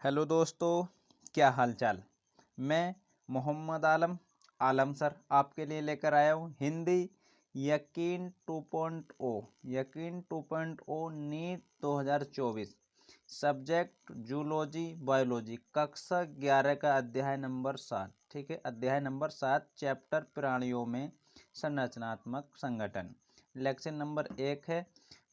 Hello दोस्तों, क्या हाल चाल। मैं मोहम्मद आलम सर आपके लिए लेकर आया हूँ हिंदी यकीन 2.0 नीट 2024। सब्जेक्ट जूलॉजी बायोलॉजी, कक्षा 11 का अध्याय नंबर 7। ठीक है, अध्याय नंबर 7, चैप्टर प्राणियों में संरचनात्मक संगठन। लेक्चर नंबर 1 है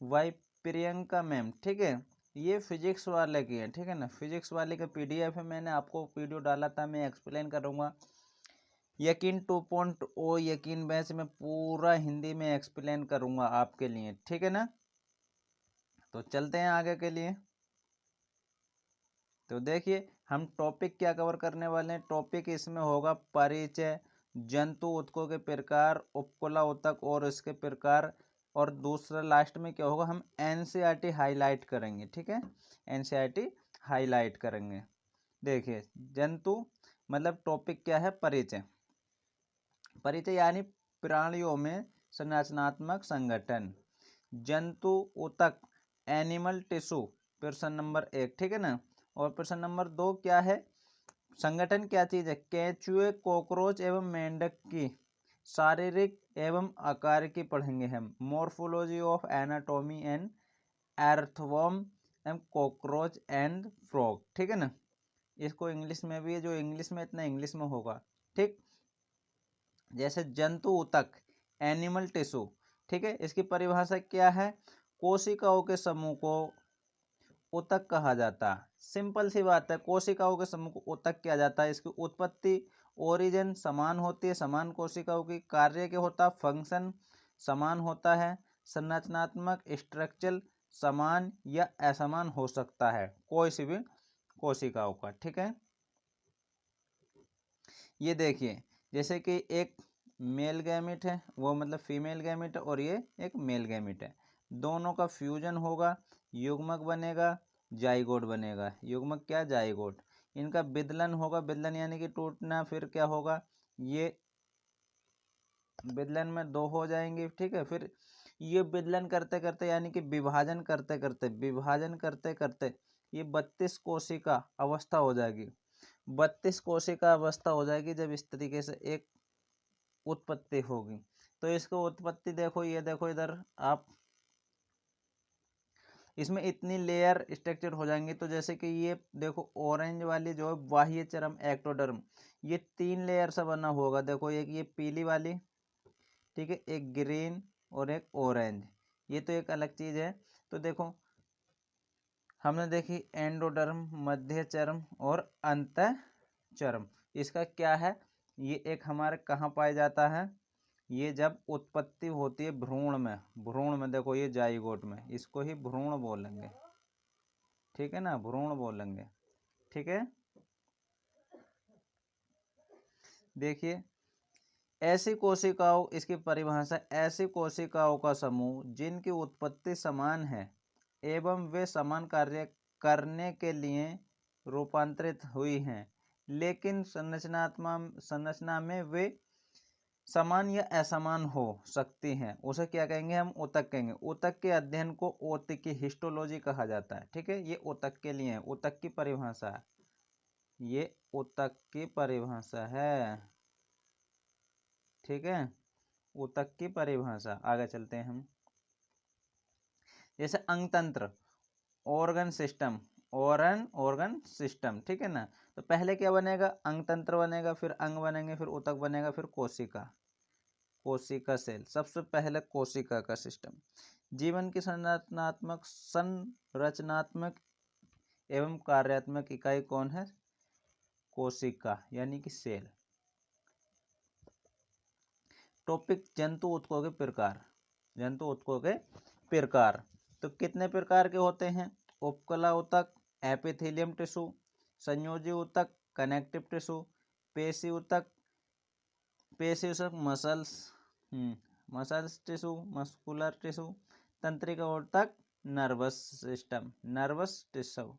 वाई प्रियंका मैम। ठीक है, ये फिजिक्स वाले की है। ठीक है ना, फिजिक्स वाले का पीडीएफ है, मैंने आपको वीडियो डाला था, मैं एक्सप्लेन करूँगा। यकीन 2.0 यकीन बैच में पूरा हिंदी में एक्सप्लेन करूँगा आपके लिए। ठीक है ना, तो चलते हैं आगे के लिए। तो देखिए हम टॉपिक क्या कवर करने वाले हैं। टॉपिक इसमें होगा परिचय, जंतु ऊतकों के प्रकार, उपकुला ऊतक और इसके प्रकार, और दूसरा लास्ट में क्या होगा, हम एनसीईआरटी हाईलाइट करेंगे। ठीक है, एनसीईआरटी हाईलाइट करेंगे। देखिए जंतु मतलब टॉपिक क्या है, परिचय। परिचय यानी प्राणियों में संरचनात्मक संगठन। जंतु ऊतक एनिमल टिश्यू, प्रश्न नंबर 1। ठीक है ना, और प्रश्न नंबर 2 क्या है, संगठन क्या चीज है, केंचुए, कॉकरोच एवं मेंढक की शारीरिक एवं आकार की पढ़ेंगे हम। Morphology of anatomy and earthworm and cockroach and frog. ठीक है ना, इसको इंग्लिश में भी है, जो इंग्लिश में इतना इंग्लिश में होगा। ठीक, जैसे जंतु ऊतक एनिमल टिश्यू। ठीक है, इसकी परिभाषा क्या है, कोशिकाओं के समूह को ऊतक कहा जाता है। सिंपल सी बात है, कोशिकाओं के समूह को ऊतक किया जाता है। इसकी उत्पत्ति ओरिजिन समान होती है, समान कोशिकाओं की। कार्य क्या होता है, फंक्शन समान होता है। संरचनात्मक स्ट्रक्चर समान या असमान हो सकता है कोई सी भी कोशिकाओं का। ठीक है, ये देखिए जैसे कि एक मेल गैमिट है, वो मतलब फीमेल गैमिट है, और ये एक मेल गैमिट है। दोनों का फ्यूजन होगा, युग्मक बनेगा, जाइगोट बनेगा। युग्मक क्या, जाइगोट। इनका विदलन होगा, विदलन यानी कि टूटना। फिर क्या होगा, ये विदलन में 2 हो जाएंगे। ठीक है, फिर ये विदलन करते करते यानी कि विभाजन करते करते ये 32 कोशिका अवस्था हो जाएगी। 32 कोशिका अवस्था हो जाएगी जब इस तरीके से एक उत्पत्ति होगी। तो इसको उत्पत्ति देखो, ये देखो इधर आप, इसमें इतनी लेयर स्ट्रक्चर हो जाएंगे। तो जैसे कि ये देखो ऑरेंज वाली जो है बाह्य चरम एक्टोडर्म, ये 3 लेयर से बना होगा। देखो एक ये पीली वाली, ठीक है, एक ग्रीन और एक ऑरेंज। ये तो एक अलग चीज है। तो देखो हमने देखी एंडोडर्म, मध्य चर्म और अंत चर्म। इसका क्या है, ये एक हमारे कहाँ पाया जाता है, ये जब उत्पत्ति होती है भ्रूण में। भ्रूण में देखो ये जाइगोट में, इसको ही भ्रूण बोलेंगे। ठीक है ना, भ्रूण बोलेंगे। ठीक है, देखिए ऐसी कोशिकाओं, इसकी परिभाषा, ऐसी कोशिकाओं का समूह जिनकी उत्पत्ति समान है एवं वे समान कार्य करने के लिए रूपांतरित हुई हैं, लेकिन संरचना में वे समान या असमान हो सकती हैं, उसे क्या कहेंगे, हम ऊतक कहेंगे। ऊतक के अध्ययन को ओतिकी हिस्टोलॉजी कहा जाता है। ठीक है, ये ऊतक के लिए है, ऊतक की परिभाषा है, ये ऊतक की परिभाषा है। ठीक है, ऊतक की परिभाषा। आगे चलते हैं हम। जैसे अंगतंत्र, ऑर्गन सिस्टम, ऑर्गन सिस्टम। ठीक है ना, तो पहले क्या बनेगा, अंगतंत्र बनेगा, फिर अंग बनेंगे, फिर ऊतक बनेगा, फिर कोशिका। कोशिका सेल, सबसे पहले कोशिका का सिस्टम। जीवन की संरचनात्मक एवं कार्यात्मक इकाई कौन है, कोशिका यानी कि सेल। टॉपिक जंतु ऊतकों के प्रकार। जंतु ऊतकों के प्रकार, तो कितने प्रकार के होते हैं, उपकला ऊतक, एपिथेलियम टिश्यू, संयोजी ऊतक, कनेक्टिव टिश्यू, पेशी ऊतक, पेशी ऊतक muscles, muscles tissue, muscular tissue, तंत्रिका ऊतक, नर्वस सिस्टम, नर्वस टिश्यू।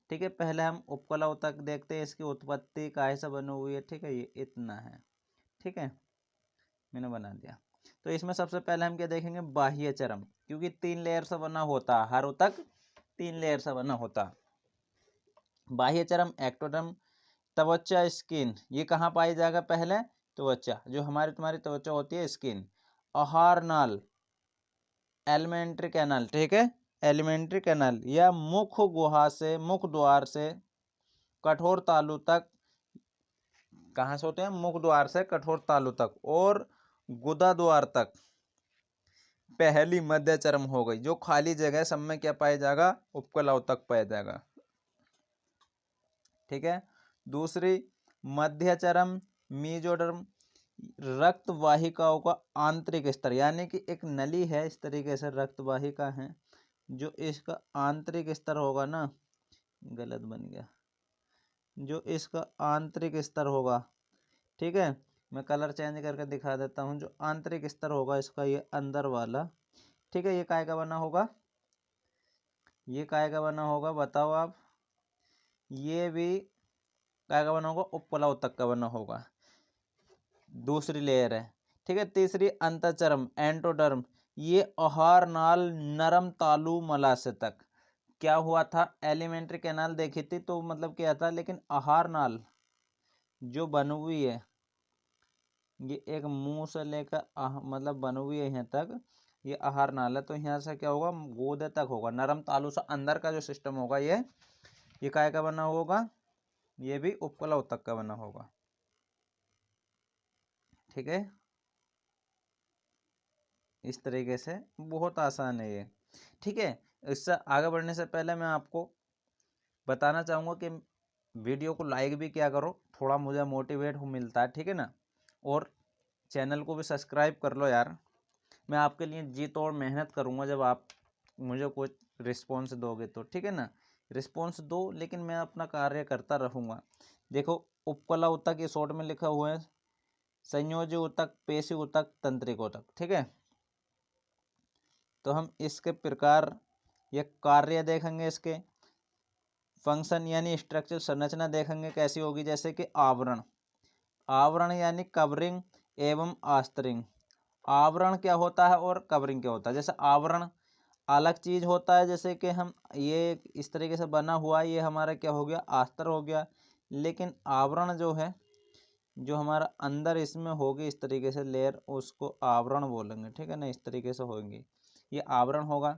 ठीक है, पहले हम उपकला ऊतक देखते हैं, इसकी उत्पत्ति काहे से बनी हुई है। ठीक है, ये इतना है। ठीक है, मैंने बना दिया। तो इसमें सबसे पहले हम क्या देखेंगे, बाह्य चरम, क्योंकि 3 लेयर से बना होता है, हर ऊतक 3 लेयर से बना होता। बाह्य चर्म एक्टोडर्म। त्वचा स्किन, ये कहाँ पाई जाएगा? पहले त्वचा, जो हमारी तुम्हारी त्वचा होती है स्किन। आहार नाल एलिमेंट्री कैनाल, ठीक है, एलिमेंट्री कैनाल या मुख गुहा से, मुख द्वार से कठोर तालु तक, कहाँ से होते हैं? मुख द्वार से कठोर तालु तक और गुदा द्वार तक पहली मध्य चर्म हो गई। जो खाली जगह सब में क्या पाया जाएगा? उपकला उत्तक पाया जाएगा, ठीक है। दूसरी मध्य चर्म मीजोडर्म, रक्त वाहिकाओं का आंतरिक स्तर, यानी कि एक नली है इस तरीके से, रक्त वाहिका है, जो इसका आंतरिक स्तर होगा ना, गलत बन गया, जो इसका आंतरिक स्तर होगा, ठीक है, मैं कलर चेंज करके दिखा देता हूँ। जो आंतरिक स्तर होगा इसका, ये अंदर वाला, ठीक है, ये काय का बना होगा? ये काय का बना होगा बताओ आप? ये भी काय का बना होगा? उपकला उत्तक का बना होगा, दूसरी लेयर है, ठीक है। तीसरी अंतःचर्म एंडोडर्म, ये आहार नाल नरम तालु मलाशय तक। क्या हुआ था? एलिमेंट्री कैनाल देखी थी तो मतलब क्या था, लेकिन आहार नाल जो बनी हुई है, ये एक मुंह से लेकर मतलब बनी हुई है यहाँ तक, ये आहार नाल है। तो यहाँ से क्या होगा? गोदे तक होगा, नरम तालु से अंदर का जो सिस्टम होगा ये काय का बना होगा? ये भी उपकला उत्तक का बना होगा, ठीक है। इस तरीके से बहुत आसान है ये, ठीक है। इससे आगे बढ़ने से पहले मैं आपको बताना चाहूँगा कि वीडियो को लाइक भी क्या करो, थोड़ा मुझे मोटिवेट हो मिलता है, ठीक है ना। और चैनल को भी सब्सक्राइब कर लो यार। मैं आपके लिए जी तोड़ मेहनत करूँगा जब आप मुझे कुछ रिस्पॉन्स दोगे तो, ठीक है ना। रिस्पॉन्स दो, लेकिन मैं अपना कार्य करता रहूँगा। देखो उपकला उत्तक ये शॉर्ट में लिखा हुआ है, संयोजी उत्तक, पेशी उत्तक, तंत्रिक उत्तक, ठीक है। तो हम इसके प्रकार या कार्य देखेंगे, इसके फंक्शन यानी स्ट्रक्चर, संरचना देखेंगे कैसी होगी। जैसे कि आवरण, आवरण यानी कवरिंग एवं आस्तरिंग। आवरण क्या होता है और कवरिंग क्या होता है? जैसे आवरण अलग चीज होता है, जैसे कि हम ये इस तरीके से बना हुआ, ये हमारा क्या हो गया? आस्तर हो गया। लेकिन आवरण जो है, जो हमारा अंदर इसमें होगी इस तरीके से लेयर, उसको आवरण बोलेंगे, ठीक है ना। इस तरीके से होंगी, ये आवरण होगा।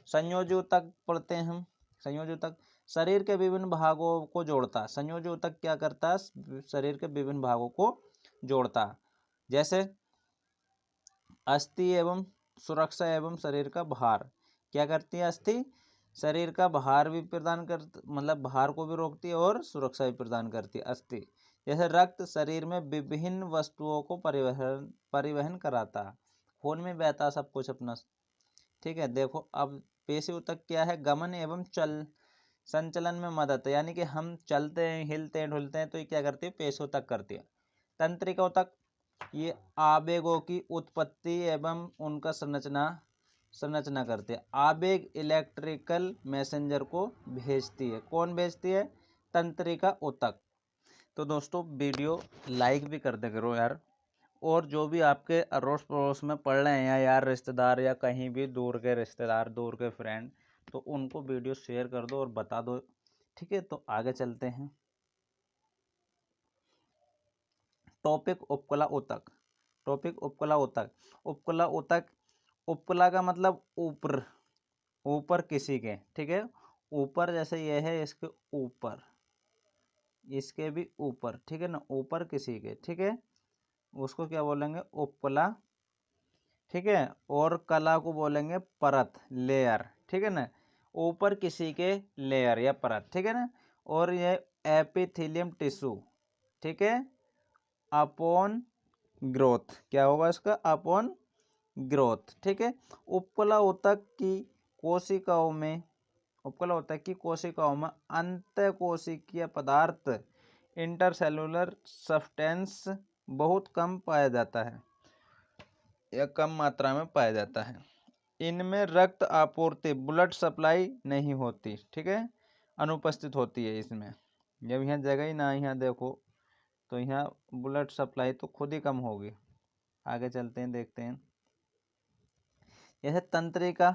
संयोजी ऊतक पढ़ते हैं हम। संयोजी ऊतक शरीर के विभिन्न भागों को जोड़ता है। संयोजी ऊतक क्या करता है? शरीर के विभिन्न भागों को जोड़ता है। जैसे अस्थि एवं सुरक्षा एवं शरीर का भार, क्या करती है? अस्थि शरीर का भार भी प्रदान कर, मतलब भार को भी रोकती है और सुरक्षा भी प्रदान करती है अस्थि। जैसे रक्त शरीर में विभिन्न वस्तुओं को परिवहन कराता है, खून में बहता सब कुछ अपना, ठीक है। देखो अब पेशी ऊतक क्या है? गमन एवं संचलन में मदद, यानी कि हम चलते हैं, हिलते हैं, ढुलते हैं, तो ये क्या करती है? पेशी ऊतक करती है। तंत्रिका ऊतक ये आवेगों की उत्पत्ति एवं उनका संरचना करती है। आवेग इलेक्ट्रिकल मैसेंजर को भेजती है। कौन भेजती है? तंत्रिका ऊतक। तो दोस्तों वीडियो लाइक भी कर दे करो यार, और जो भी आपके अड़ोस पड़ोस में पढ़ रहे हैं, या यार रिश्तेदार, या कहीं भी दूर के रिश्तेदार, दूर के फ्रेंड, तो उनको वीडियो शेयर कर दो और बता दो, ठीक है। तो आगे चलते हैं। टॉपिक उपकला ऊतक। टॉपिक उपकला ऊतक। उपकला ऊतक, उपकला का मतलब ऊपर, ऊपर किसी के, ठीक है। ऊपर जैसे ये है, इसके ऊपर, इसके भी ऊपर, ठीक है ना, ऊपर किसी के, ठीक है, उसको क्या बोलेंगे? उपकला, ठीक है। और कला को बोलेंगे परत, लेयर, ठीक है ना, ऊपर किसी के लेयर या परत, ठीक है ना। और ये एपिथेलियम टिश्यू, ठीक है, अपॉन ग्रोथ, क्या होगा इसका? अपॉन ग्रोथ, ठीक है। उपकला ऊतक की कोशिकाओं में, उपकला ऊतक की कोशिकाओं में अंतः कोशिकीय पदार्थ, इंटरसेलुलर सब्सटेंस बहुत कम पाया जाता है, या कम मात्रा में पाया जाता है। इनमें रक्त आपूर्ति, ब्लड सप्लाई नहीं होती, ठीक है, अनुपस्थित होती है इसमें। जब यहाँ जगह ही ना, यहाँ देखो, तो यहाँ ब्लड सप्लाई तो खुद ही कम होगी। आगे चलते हैं, देखते हैं। जैसे तंत्रिका,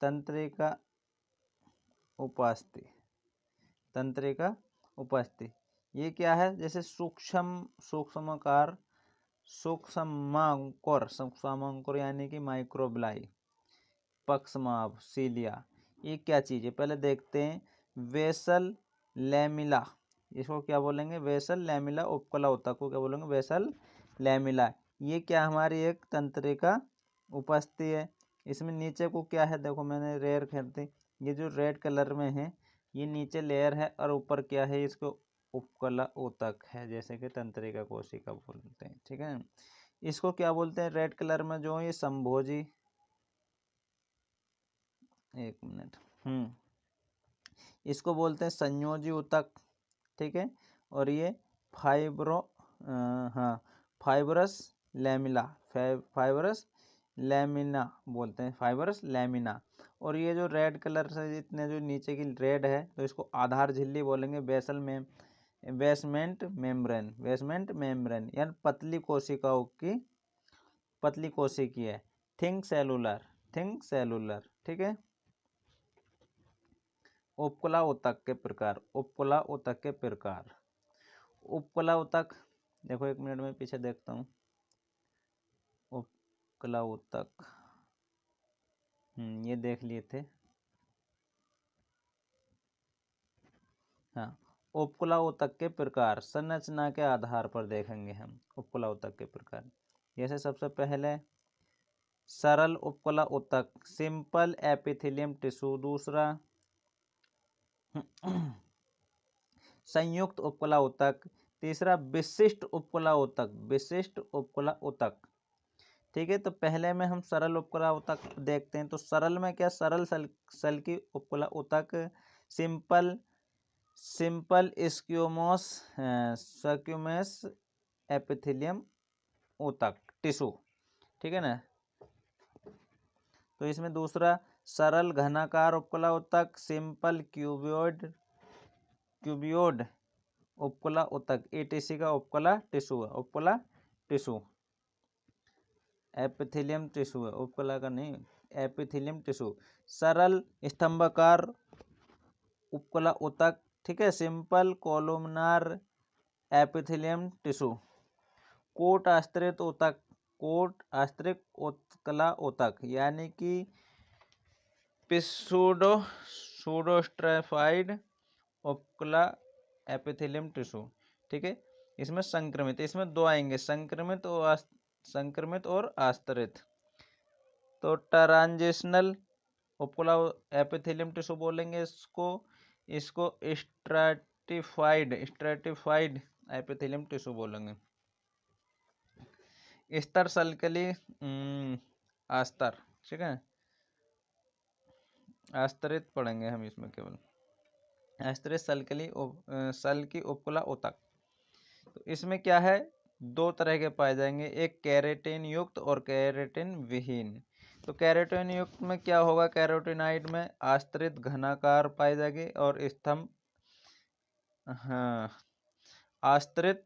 तंत्रिका उपास्थि, तंत्रिका उपस्थिति। ये क्या है, जैसे सूक्ष्माकार, सूक्ष्मांकुर यानी कि माइक्रोब्लाई, पक्षमाभ, सीलिया। ये क्या चीज़ है पहले देखते हैं। वेसल लैमिला, इसको क्या बोलेंगे, वेसल लैमिला उपकला ऊतक को क्या बोलेंगे, वेसल लैमिला। ये क्या हमारी एक तंत्रिका उपस्थिति है। इसमें नीचे को क्या है, देखो मैंने रेयर खरीदी, ये जो रेड कलर में है ये नीचे लेयर है और ऊपर क्या है, इसको उपकला ऊतक है, जैसे कि तंत्रिका कोशिका बोलते हैं। ठीक है, इसको क्या बोलते हैं रेड कलर में जो ये संभोजी, एक मिनट, इसको बोलते हैं संयोजी ऊतक। ठीक है, और ये हाँ फाइब्रस लैमिला, फाइब्रस लैमिना बोलते हैं, फाइब्रस लैमिना। और ये जो रेड कलर से इतने जो नीचे की रेड है तो इसको आधार झिल्ली बोलेंगे, बेसमेंट मेम्ब्रेन यानी पतली कोशिकाओं की, पतली कोशिकी है, थिंक सेलुलर। ठीक है, उपकला ऊतक के प्रकार, उपकला ऊतक के प्रकार। उपकला ऊतक, देखो एक मिनट में पीछे देखता हूँ। उपकला ऊतक, ये देख लिए थे। हाँ, उपकला ऊतक के प्रकार संरचना के आधार पर देखेंगे हम उपकला ऊतक के प्रकार। जैसे सबसे पहले सरल उपकला ऊतक, सिंपल एपिथेलियम टिश्यू। दूसरा संयुक्त उपकला ऊतक। तीसरा विशिष्ट उपकला ऊतक। ठीक है, तो पहले में हम सरल उपकला ऊतक देखते हैं। तो सरल में क्या, सरल सल की उपकला ऊतक, सिंपल स्क्यूमस एपिथेलियम ऊतक टिश्यू। ठीक है ना, तो इसमें दूसरा सरल घनाकार उपकला ऊतक, सिंपल क्यूबियोड उपकला ऊतक, एटीसी का उपकला टिश्यू है, उपकला टिश्यू, एपिथेलियम टिश्यू है, उपकला का नहीं, एपिथेलियम टिश्यू। सरल स्तंभाकार उपकला ऊतक, ठीक है, सिंपल कोलुमनार एपिथेलियम टिश्यू। कोट आश्रित ऊतक, कोट आश्रित उपकला ऊतक यानी कि सूडोस्ट्रैफाइड उपकला एपिथेलियम टिश्यू। ठीक है, इसमें संक्रमित, इसमें दो आएंगे, संक्रमित और आश्रित। तो ट्रांजिशनल उपकला एपिथेलियम टिश्यू बोलेंगे इसको स्ट्रैटिफाइड एपिथेलियम टिश्यू बोलेंगे। स्तर सल्कली आस्तर, ठीक है, आस्तरित पढ़ेंगे हम इसमें, केवल आस्तरित सल की उपकला ऊतक। तो इसमें क्या है, दो तरह के पाए जाएंगे, एक कैरेटिन युक्त और कैरेटिन विहीन। तो कैरेटिन युक्त में क्या होगा, कैरोटिनाइड में आस्तरित घनाकार पाई जाएगी और आस्तरित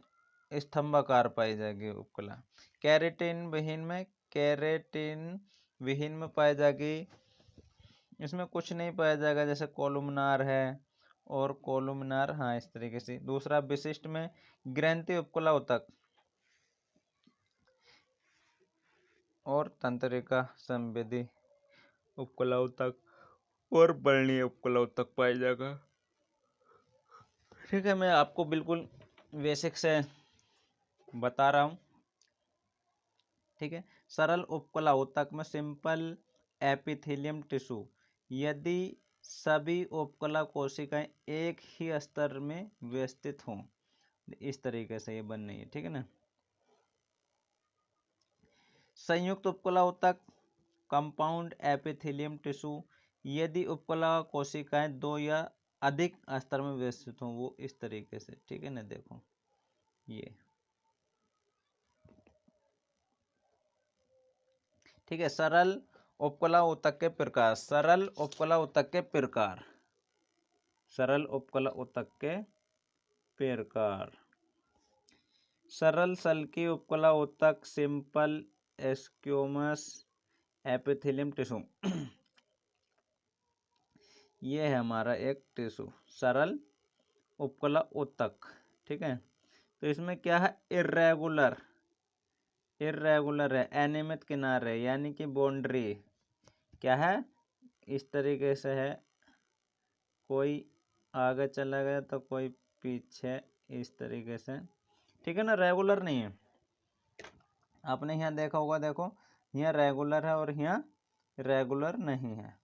स्तंभाकार पाई जाएगी उपकला। कैरेटिन विहीन में पाई जाएगी, इसमें कुछ नहीं पाया जाएगा, जैसे कोलुमनार है और कोलुमनार, हाँ इस तरीके से। दूसरा विशिष्ट में ग्रंथि उपकला ऊतक और तंत्रिका संवेदी उपकला ऊतक और बर्णीय उपकला ऊतक पाया जाएगा। ठीक है, मैं आपको बिल्कुल बेसिक से बता रहा हूँ। ठीक है, सरल उपकला ऊतक में सिंपल एपिथेलियम टिश्यू, यदि सभी उपकला कोशिकाएं एक ही स्तर में व्यवस्थित हों, इस तरीके से ये बन रही है। ठीक है ना। संयुक्त उपकला ऊतक, कंपाउंड एपिथेलियम टिश्यू, यदि उपकला कोशिकाएं दो या अधिक स्तर में व्यवस्थित हों, वो इस तरीके से। ठीक है ना, देखो ये। ठीक है, सरल उपकला ऊतक के प्रकार, सरल उपकला ऊतक के प्रकार, सरल उपकला ऊतक के प्रकार। सरल सल्की उपकला ऊतक, सिंपल स्क्यूमस एपिथेलियम टिश्यू। ये है हमारा एक टिश्यू, सरल उपकला ऊतक, ठीक है। तो इसमें क्या है, इर्रेगुलर है, अनियमित किनारे यानी कि बाउंड्री क्या है, इस तरीके से है, कोई आगे चला गया तो कोई पीछे, इस तरीके से, ठीक है ना, रेगुलर नहीं है। आपने यहाँ देखा होगा, देखो यहाँ रेगुलर है और यहाँ रेगुलर नहीं है,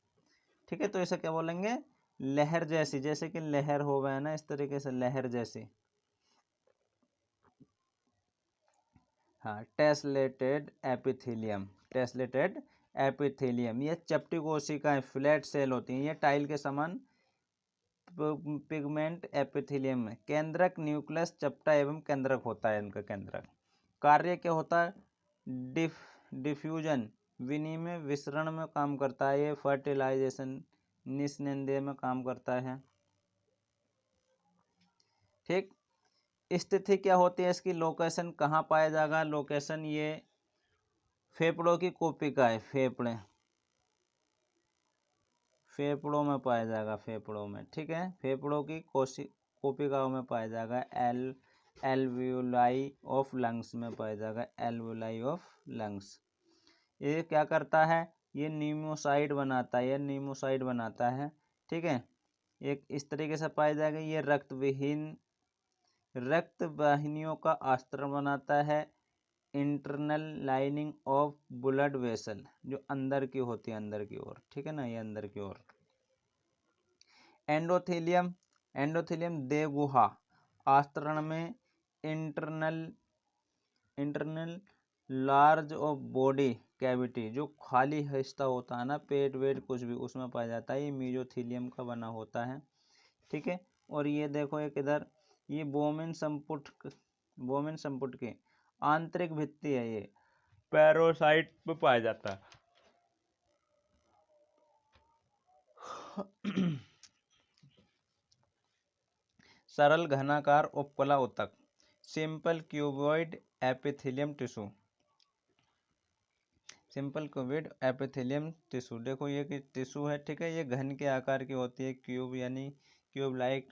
ठीक है। तो इसे क्या बोलेंगे, लहर जैसी, जैसे कि लहर हो गया ना, इस तरीके से लहर जैसी। हाँ, टेस्लेटेड एपिथेलियम, ये चपटी कोशिकाएं, फ्लैट सेल होती हैं, ये टाइल के समान पिगमेंट एपिथेलियम में केंद्रक, न्यूक्लियस चपटा एवं केंद्रक होता है इनका केंद्रक। कार्य क्या होता है, डिफ्यूजन विनिमय विसरण में काम करता है, ये फर्टिलाइजेशन निस्नेंदे में काम करता है, ठीक। स्थिति क्या होती है इसकी, लोकेशन कहाँ पाया जाएगा, लोकेशन ये फेफड़ों की कोशिका है, फेफड़ों में पाया जाएगा, फेफड़ों में, ठीक है, फेफड़ों की कोशिकाओं में पाया जाएगा, एल्वियोलाई ऑफ लंग्स में पाया जाएगा, एल्वियोलाई ऑफ लंग्स। ये क्या करता है, ये नीमोसाइड बनाता है, ठीक है। एक इस तरीके से पाया जाएगा, ये रक्त वाहिनियों का आस्तरण बनाता है, internal lining of blood vessel, जो अंदर की होती है, अंदर की ओर, ठीक है ना, ये अंदर की ओर। एंडोथेलियम देहगुहा आस्तरण में internal large of body cavity, जो खाली हिस्सा होता है ना, पेट वेट कुछ भी, उसमें पाया जाता है, ये मीजोथेलियम का बना होता है, ठीक है। और ये देखो एक इधर, ये बोमेन संपुट की आंतरिक भित्ति है, ये पैरोसाइट में पाया जाता है। सरल घनाकार उपकला ऊतक, सिंपल क्यूबॉइड एपिथेलियम टिश्यू, देखो ये कि टिश्यू है, ठीक है, ये घन के आकार की होती है, क्यूब यानी क्यूब लाइक,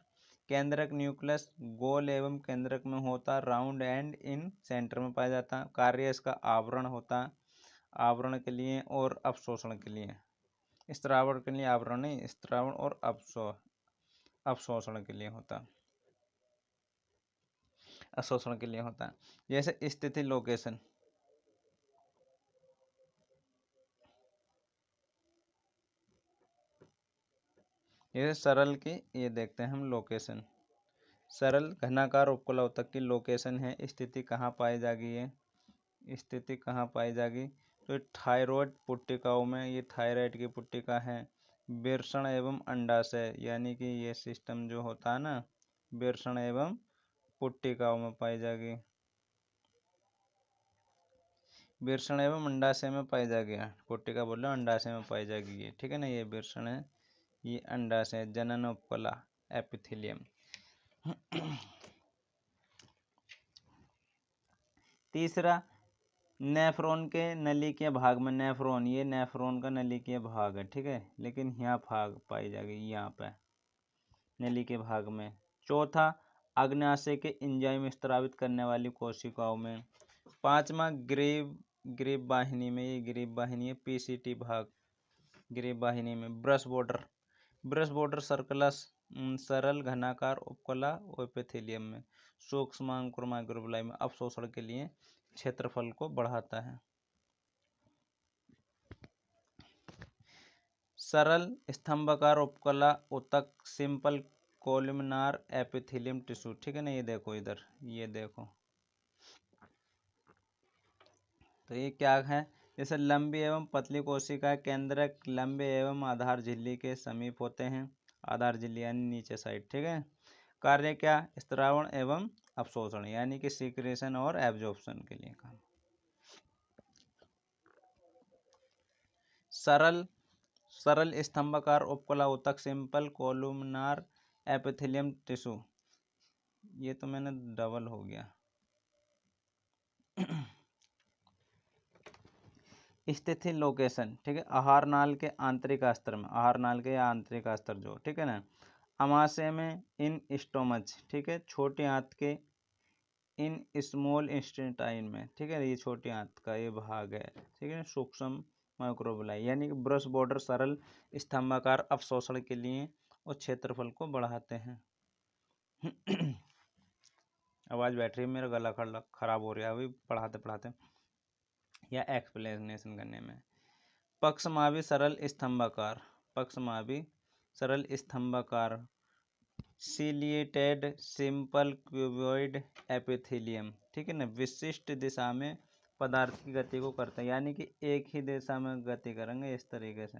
केंद्रक न्यूक्लियस गोल एवं केंद्रक में होता, राउंड एंड इन सेंटर में पाया जाता। कार्य इसका आवरण होता, आवरण के लिए और अवशोषण के लिए, स्त्रावण के लिए आवरण नहीं, स्त्रावण और अवशोषण के लिए होता, अवशोषण के लिए होता। जैसे स्थिति लोकेशन, ये सरल की, ये देखते हैं हम लोकेशन, सरल घनाकार उपकला ऊतक की लोकेशन है, स्थिति कहाँ पाई जाएगी, ये स्थिति कहाँ पाई जाएगी, तो थायराइड पुट्टिकाओं में, ये थायराइड की पुट्टिका है, वृषण एवं अंडाशय, यानी कि ये सिस्टम जो होता है ना, वृषण एवं पुट्टिकाओं में पाई जाएगी, वृषण एवं अंडाशय में पाई जाएगी, पुट्टिका बोल रहे अंडाशय में पाई जाएगी ये, ठीक है ना, ये वृषण है, ये अंडाशय, जनन उपकला एपिथेलियम। तीसरा, नेफ्रॉन के नली के भाग में, नेफ्रॉन, ये नेफ्रॉन का नली के भाग है, ठीक है, लेकिन यहाँ भाग पाई जाएगी, यहाँ पे नली के भाग में। चौथा, अग्न्याशय के एंजाइम स्त्रावित करने वाली कोशिकाओं में। पांचवा, ग्रीव वाहिनी में, ये ग्रीव वाहिनी है, पीसीटी भाग, ग्रीव वाहिनी में। ब्रश बॉर्डर सर्कलस, सरल घनाकार उपकला एपिथेलियम में। सूक्ष्मांकुर माइक्रोविलाई में अवशोषण के लिए क्षेत्रफल को बढ़ाता है। सरल स्तंभाकार उपकला ऊतक, सिंपल कोलुमिनार एपिथेलियम टिश्यू, ठीक है ना, ये देखो इधर, ये देखो, तो ये क्या है, जैसे लंबी एवं पतली कोशिका केंद्रक लंबे एवं आधार झिल्ली के समीप होते हैं, आधार झिल्ली यानी नीचे साइड, ठीक है। कार्य क्या, स्त्रावण एवं अवशोषण यानी कि सीक्रेशन और एब्जॉर्प्शन के लिए काम। सरल स्तंभाकार उपकला ऊतक, सिंपल कोलुमिनार एपिथेलियम टिश्यू, ये तो मैंने डबल हो गया। स्थिति लोकेशन, ठीक है, आहार नाल के आंतरिक अस्तर में, आहार नाल के या आंतरिक अस्तर जो, ठीक है ना, आमाशय में इन स्टोमच, ठीक है, छोटे आंत के इन स्मॉल इंस्टेंटाइन में, ठीक है, ये छोटे आंत का ये भाग है, ठीक है, सूक्ष्म माइक्रोबिलाई, यानी कि ब्रश बॉर्डर सरल स्तंभाकार अवशोषण के लिए और क्षेत्रफल को बढ़ाते हैं। आवाज बैठ रही है, मेरा गला खराब हो रहा है अभी पढ़ाते पढ़ाते या एक्सप्लेनेशन करने में। पक्षमावी सरल स्तंभाकार, पक्षमावी सरल स्तंभाकार, सीलिएटेड सिंपल क्यूबॉइड एपिथेलियम, ठीक है ना, विशिष्ट दिशा में पदार्थ की गति को करते हैं, यानी कि एक ही दिशा में गति करेंगे इस तरीके से।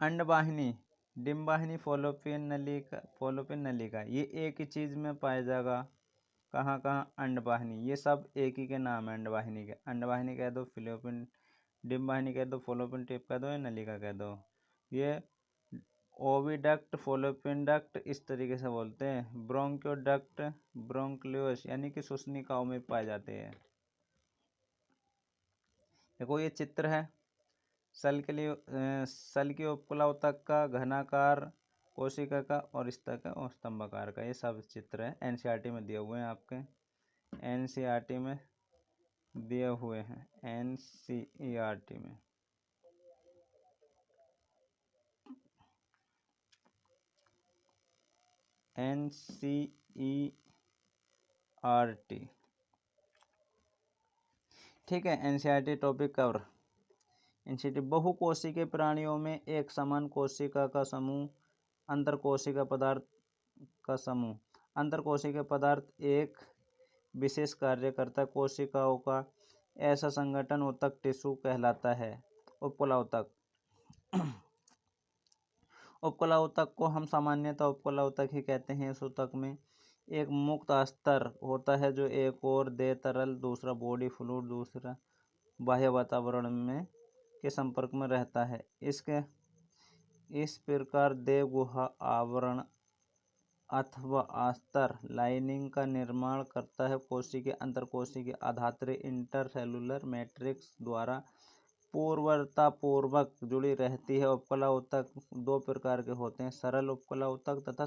अंडवाहिनी, डिम्बाहिनी, फॉलोपियन नलिका, ये एक ही चीज में पाया जाएगा। कहाँ कहाँ? अंडवाहिनी, ये सब एक ही के नाम है अंडवाहिनी के। अंडवाहिनी कह दो, फिलोपिन, डिम्बाहिनी कह दो, फॉलोपियन टिप कह दो, या नलिका कह दो। ये ओविडक्ट, फॉलोपियन डक्ट इस तरीके से बोलते हैं। ब्रोंकियोडक्ट, ब्रोंक्लियोस यानी कि श्वसनिकाओं में पाए जाते हैं। देखो ये चित्र है सल के लिए, सल की उपकुला ऊतक का, घनाकार कोशिका का और स्तक का और स्तंभाकार का, ये सब चित्र है, एनसीईआरटी में दिए हुए हैं आपके, एनसीईआरटी में दिए हुए हैं, एनसीईआरटी में। एनसीईआरटी, ठीक है, एनसीईआरटी टॉपिक कवर। एनसीईआरटी बहुकोशिकीय प्राणियों में एक समान कोशिका का समूह, अंतरकोशिकीय पदार्थ का समूह। अंतरकोशिकीय पदार्थ एक विशेष कार्य करता है, कोशिकाओं का ऐसा संगठन ऊतक टिश्यू कहलाता है। उपकुला ऊतक, उपकुला ऊतक को हम सामान्यतः उपकुला ऊतक ही कहते हैं। इस ऊतक में एक मुक्त अस्तर होता है जो एक और देह तरल, दूसरा बॉडी फ्लूइड, दूसरा बाह्य वातावरण में के संपर्क में रहता है। इस प्रकार देह गुहा आवरण अथवा अस्तर लाइनिंग का निर्माण करता है। कोशिकीय अंतरकोशिकीय आधात्रिय इंटरसेलुलर मैट्रिक्स द्वारा पूर्वतापूर्वक जुड़ी रहती है। उपकुला ऊतक दो प्रकार के होते हैं, सरल उपकुला ऊतक तथा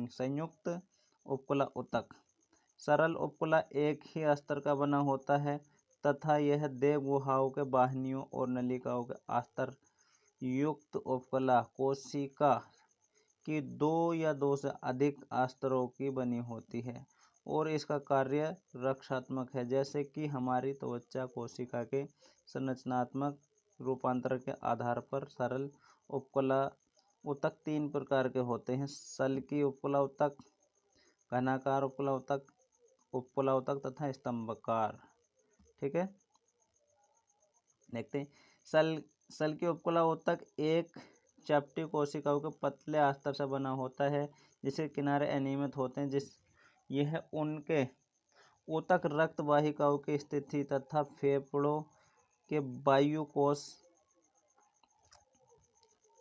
संयुक्त उपकुला ऊतक। सरल उपकुला एक ही अस्तर का बना होता है तथा यह देह गुहाओं के वाहिनियों और नलिकाओं के अस्तर युक्त उपकुला कोशिका की दो या दो से अधिक अस्तरों की बनी होती है और इसका कार्य रक्षात्मक है, जैसे कि हमारी त्वचा कोशिका के संरचनात्मक रूपांतर के आधार पर सरल उपकुला ऊतक तीन प्रकार के होते हैं, सल्की उपकुला ऊतक, घनाकार उपकुला ऊतक तथा स्तंभाकार। ठीक है, देखते हैं। सल्की उपकुला ऊतक एक चपटी कोशिकाओं के पतले अस्तर से बना होता है जिसके किनारे अनियमित होते हैं। यह उनके ऊतक रक्त वाहिकाओं की स्थिति तथा फेफड़ों के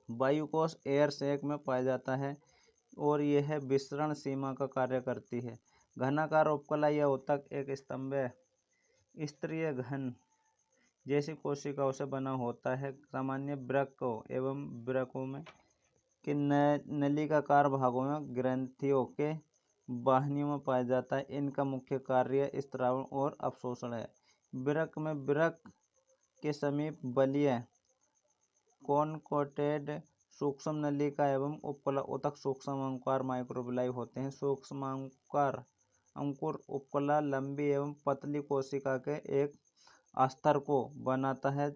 वायुकोश एयर सैक में पाया जाता है और यह विसरण सीमा का कार्य करती है। घनाकार उपकुला या ऊतक एक स्तंभीय स्तरीय घन जैसी कोशिकाओं से बना होता है। सामान्य वृक्कों एवं वृक्कों में के नलिकाकार भागों में ग्रंथियों के वाहिनियों में पाया जाता है। इनका मुख्य कार्य स्त्रावण और अवशोषण है। वृक्क में वृक्क के समीप बलीय कॉनकोटेड सूक्ष्म नलिका एवं उपकुला ऊतक सूक्ष्म अंकुर माइक्रोबिलाई होते हैं। सूक्ष्म अंकुर उपकुला लंबी एवं पतली कोशिका के एक अस्तर को बनाता है।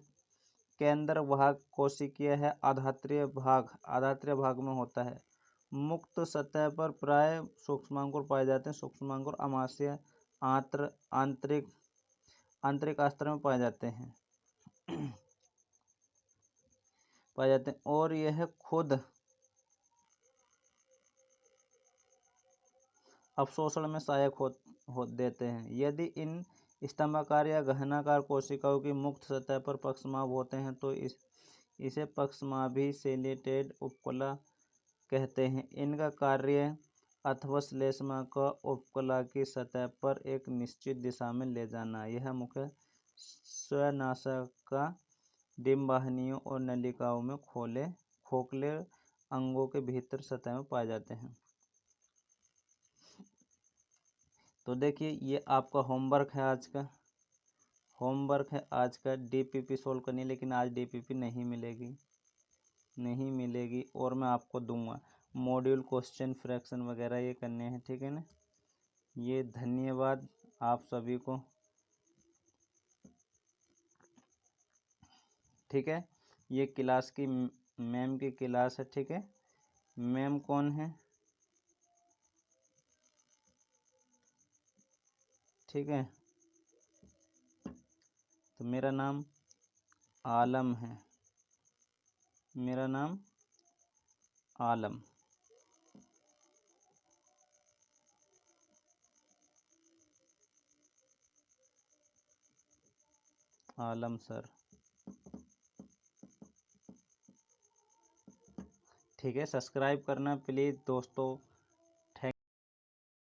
केंद्र भाग कोशिकीय है। आधात्रिय भाग में होता है। मुक्त सतह पर प्राय सूक्ष्मांकुर पाए जाते हैं। सूक्ष्मांकुर आमाशय आंतरिक अस्तर में पाए जाते हैं और यह खुद अवशोषण में सहायक हो देते हैं। यदि इन स्तंभाकार या घनाकार कोशिकाओं की मुक्त सतह पर पक्षमाभ होते हैं तो इसे पक्षमाभी सेलिएटेड उपकुला कहते हैं। इनका कार्य अथवा श्लेष्मा का उपकुला की सतह पर एक निश्चित दिशा में ले जाना, यह मुख्य स्वनासिका डिम्ब वाहिनियों और नलिकाओं में खोखले अंगों के भीतर सतह में पाए जाते हैं। तो देखिए ये आपका होमवर्क है आज का। होमवर्क है आज का, डीपीपी सोल्व करनी, लेकिन आज डीपीपी नहीं मिलेगी और मैं आपको दूंगा मॉड्यूल क्वेश्चन फ्रैक्शन वगैरह ये करने हैं, ठीक है ना। ये धन्यवाद आप सभी को, ठीक है। ये क्लास की मैम की क्लास है, ठीक है। मैम कौन है, ठीक है। तो मेरा नाम आलम है, मेरा नाम आलम। आलम सर, ठीक है। सब्सक्राइब करना प्लीज़ दोस्तों।